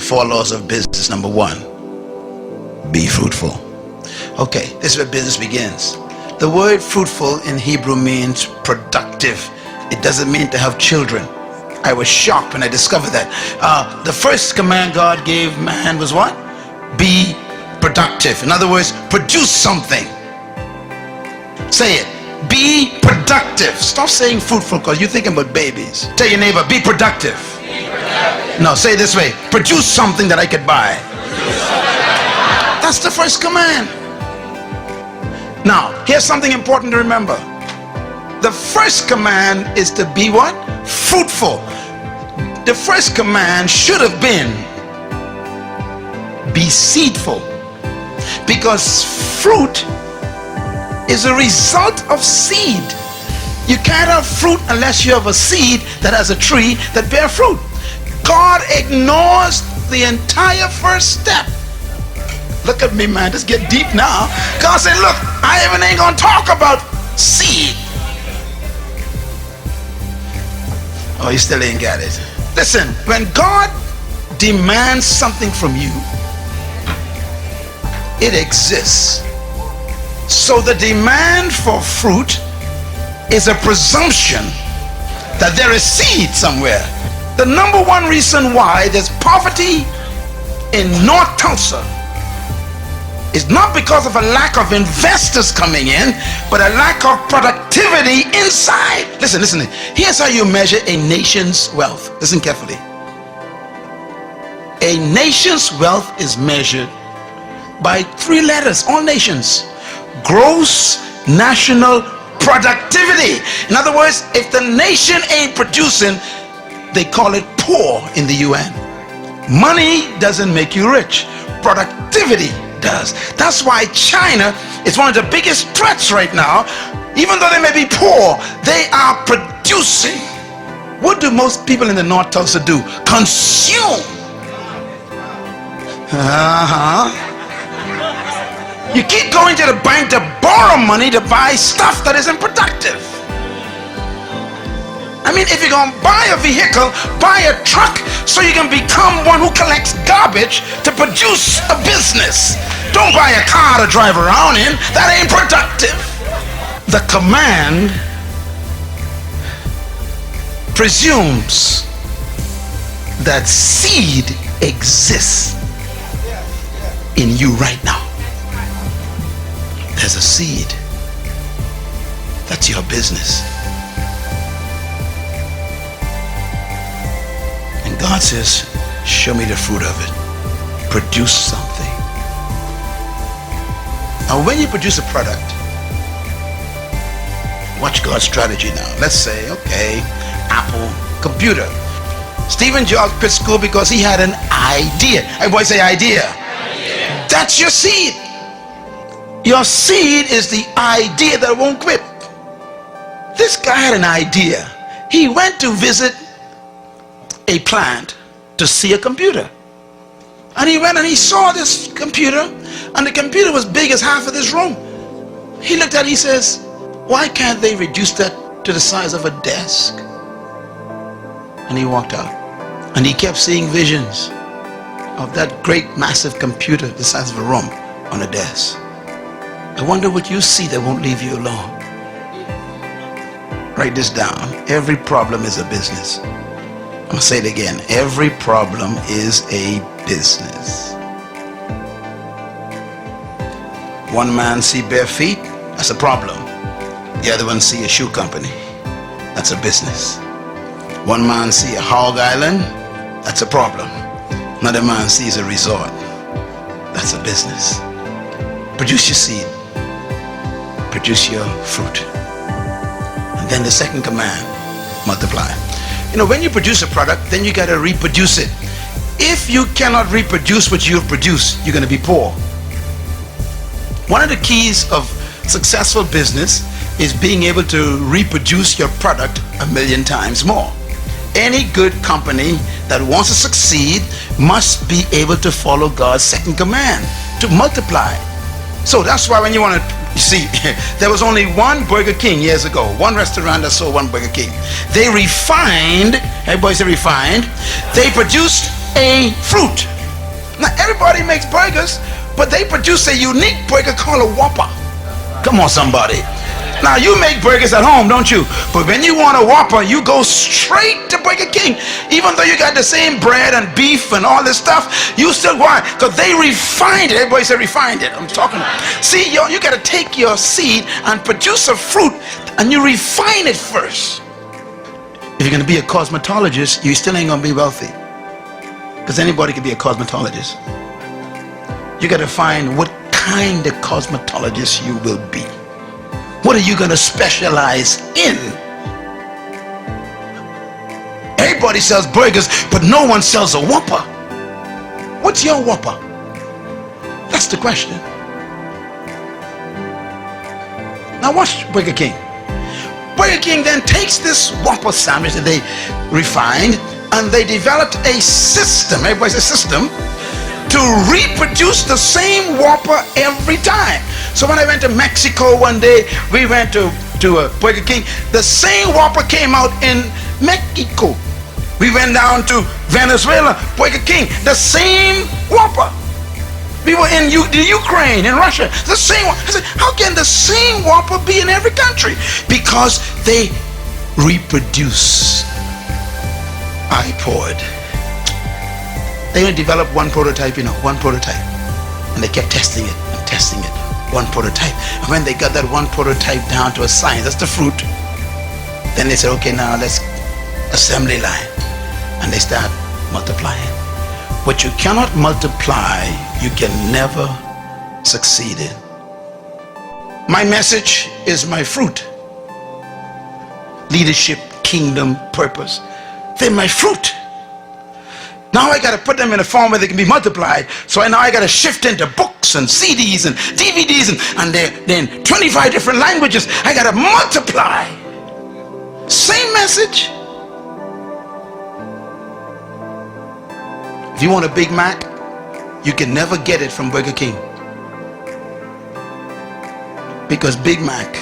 4 laws of business. Number 1, be fruitful. Okay, this is where business begins. The word fruitful in Hebrew means productive. It doesn't mean to have children. I was shocked when I discovered that. The first command God gave man was what? Be productive. In other words, produce something. Say it. Be productive. Stop saying fruitful because you're thinking about babies. Tell your neighbor, be productive. Be productive. No, say it this way. Produce something that I could buy. That's the first command. Now, here's something important to remember. The first command is to be what? Fruitful. The first command should have been be seedful, because fruit is a result of seed. You can't have fruit unless you have a seed that has a tree that bears fruit. God ignores the entire first step. Look at me, man, just get deep now. God said, look, I even ain't gonna talk about seed. Oh, you still ain't got it. Listen, when God demands something from you, it exists. So the demand for fruit is a presumption that there is seed somewhere. The number 1 reason why there's poverty in North Tulsa is not because of a lack of investors coming in, but a lack of productivity inside. Listen. Here's how you measure a nation's wealth. Listen carefully. A nation's wealth is measured by 3 letters, all nations. Gross national productivity. In other words, if the nation ain't producing, they call it poor in the UN. Money doesn't make you rich. Productivity does. That's why China is one of the biggest threats right now. Even though they may be poor, they are producing. What do most people in the North Tulsa do? Consume. You keep going to the bank to borrow money to buy stuff that isn't productive. I mean, if you're going to buy a vehicle, buy a truck so you can become one who collects garbage to produce a business. Don't buy a car to drive around in. That ain't productive. The command presumes that seed exists in you right now. There's a seed. That's your business. And God says, show me the fruit of it. Produce something. Now when you produce a product, watch God's strategy now. Let's say, okay, Apple computer. Stephen Jobs quit school because he had an idea. Everybody say idea. That's your seed. Your seed is the idea that won't quit. This guy had an idea. He went to visit a plant to see a computer. And he went and he saw this computer, and the computer was big as half of this room. He looked at it, he says, why can't they reduce that to the size of a desk? And he walked out. And he kept seeing visions of that great massive computer the size of a room on a desk. I wonder what you see that won't leave you alone. Write this down. Every problem is a business. I'm going to say it again. Every problem is a business. One man see bare feet, that's a problem. The other one see a shoe company, that's a business. One man see a hog island, that's a problem. Another man sees a resort, that's a business. Produce your seed. Produce your fruit. And then the second command, multiply. You know, when you produce a product, then you got to reproduce it. If you cannot reproduce what you've produced, you're going to be poor. One of the keys of successful business is being able to reproduce your product 1,000,000 times more. Any good company that wants to succeed must be able to follow God's second command, to multiply. So that's why when you want to, you see, there was only one Burger King years ago, one restaurant that sold one Burger King. They refined, everybody say refined, they produced a fruit. Now everybody makes burgers, but they produce a unique burger called a Whopper. Come on, somebody. Now you make burgers at home, don't you? But when you want a Whopper, you go straight to Burger King. Even though you got the same bread and beef and all this stuff, you still why? Because they refined it. Everybody say refined it. I'm talking about. See, you got to take your seed and produce a fruit, and you refine it first. If you're going to be a cosmetologist, you still ain't going to be wealthy. Because anybody can be a cosmetologist. You got to find what kind of cosmetologist you will be. What are you going to specialize in? Everybody sells burgers, but no one sells a Whopper. What's your Whopper? That's the question. Now watch Burger King. Burger King then takes this Whopper sandwich that they refined, and they developed a system, everybody says system, to reproduce the same Whopper every time. So when I went to Mexico one day, we went to a Burger King. The same Whopper came out in Mexico. We went down to Venezuela, Burger King, the same Whopper. We were in the Ukraine, in Russia, the same one. I said, how can the same Whopper be in every country? Because they reproduce. I poured. They only developed one prototype, one prototype. And they kept testing it and testing it. One prototype. And when they got that one prototype down to a science, that's the fruit, then they said, okay, now let's assembly line. And they start multiplying. What you cannot multiply, you can never succeed in. My message is my fruit. Leadership, kingdom, purpose. They're my fruit. Now I got to put them in a form where they can be multiplied. So now I got to shift into books and CDs and DVDs and they're in 25 different languages. I got to multiply. Same message. If you want a Big Mac, you can never get it from Burger King. Because Big Mac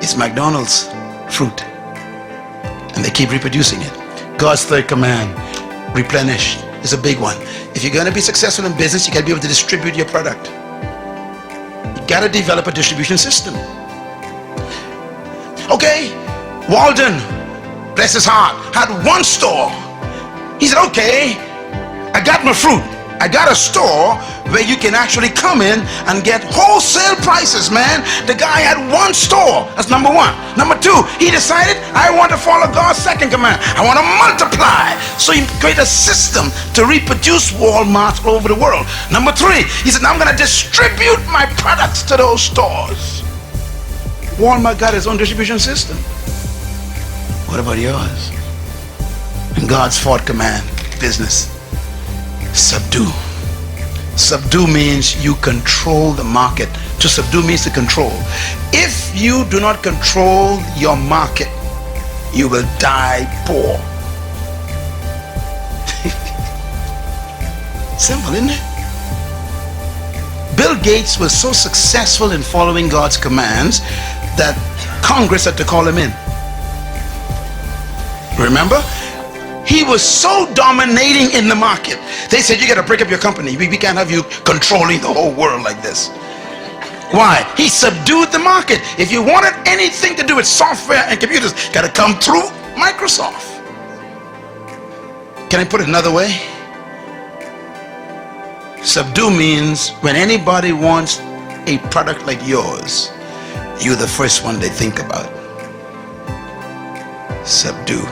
is McDonald's fruit. And they keep reproducing it. God's third command, replenish, is a big one. If you're going to be successful in business, you got to be able to distribute your product. You got to develop a distribution system. Okay, Walden, bless his heart, had one store. He said, okay, I got my fruit. I got a store where you can actually come in and get wholesale prices, man. The guy had one store. That's number one. Number two, he decided, I want to follow God's second command. I want to multiply. So he created a system to reproduce Walmarts all over the world. Number three, he said, now I'm going to distribute my products to those stores. Walmart got his own distribution system. What about yours? And God's fourth command, business. Subdue. Subdue means you control the market. To subdue means to control. If you do not control your market, you will die poor. Simple, isn't it? Bill Gates was so successful in following God's commands that Congress had to call him in. Remember? He was so dominating in the market. They said, you got to break up your company. We can't have you controlling the whole world like this. Why? He subdued the market. If you wanted anything to do with software and computers, got to come through Microsoft. Can I put it another way? Subdue means when anybody wants a product like yours, you're the first one they think about. Subdue.